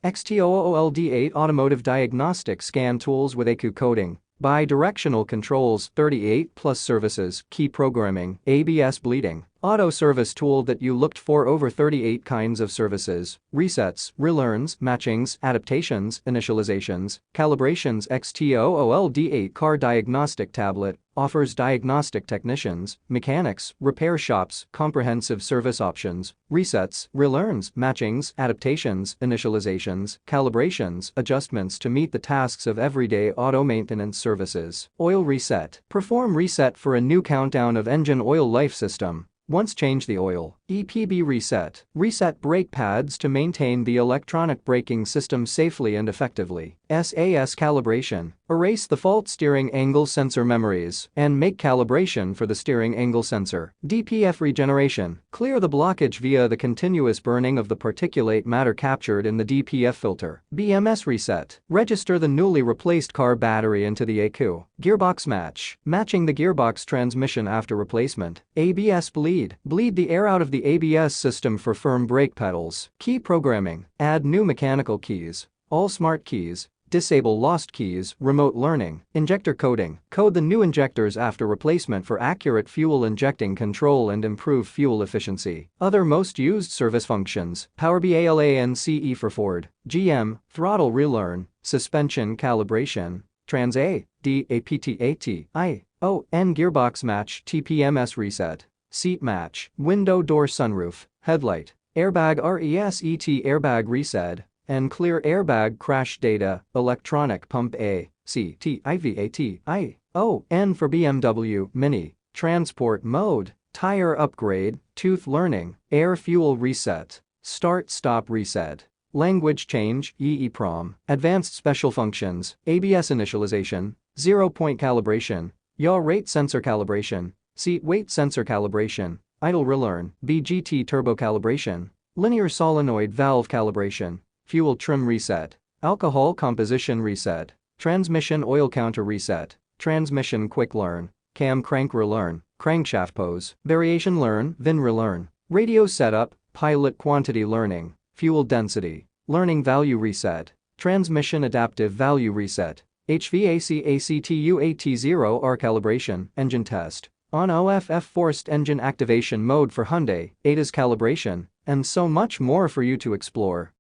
XTOOL 8 Diagnostic Scan Tools with ECU coding. Bi-Directional controls, 38 plus services, key programming, ABS bleeding, auto service tool that you looked for, over 38 kinds of services, resets, relearns, matchings, adaptations, initializations, calibrations. XTOOL 8 car diagnostic tablet offers diagnostic technicians, mechanics, repair shops, comprehensive service options, resets, relearns, matchings, adaptations, initializations, calibrations, adjustments to meet the tasks of everyday auto maintenance services. Oil reset. Perform reset for a new countdown of engine oil life system. Once change the oil. EPB reset. Reset brake pads to maintain the electronic braking system safely and effectively. SAS calibration. Erase the fault steering angle sensor memories and make calibration for the steering angle sensor. DPF regeneration. Clear the blockage via the continuous burning of the particulate matter captured in the DPF filter. BMS reset. Register the newly replaced car battery into the ECU. Gearbox match. Matching the gearbox transmission after replacement. ABS bleed. Bleed the air out of the ABS system for firm brake pedals. Key programming. Add new mechanical keys. All smart keys. Disable lost keys. Remote learning. Injector coding. Code the new injectors after replacement for accurate fuel injecting control and improve fuel efficiency. Other most used service functions. Power BALANCE for Ford, GM, throttle relearn, suspension calibration, Trans A, D, APTAT, I, O, N gearbox match, TPMS reset, seat match, window door sunroof, headlight, airbag RESET airbag reset, and clear airbag crash data, electronic pump A, C, T, IVAT, I, O, N for BMW, Mini, transport mode, tire upgrade, tooth learning, air fuel reset, start stop reset, language change, EEPROM, advanced special functions, ABS initialization, 0-point calibration, yaw rate sensor calibration, seat weight sensor calibration, idle relearn, BGT turbo calibration, linear solenoid valve calibration, fuel trim reset, alcohol composition reset, transmission oil counter reset, transmission quick learn, cam crank relearn, crankshaft pose, variation learn, VIN relearn, radio setup, pilot quantity learning, fuel density, learning value reset, transmission adaptive value reset, HVAC ACTUAT0R calibration, engine test, on OFF forced engine activation mode for Hyundai, ADAS calibration, and so much more for you to explore.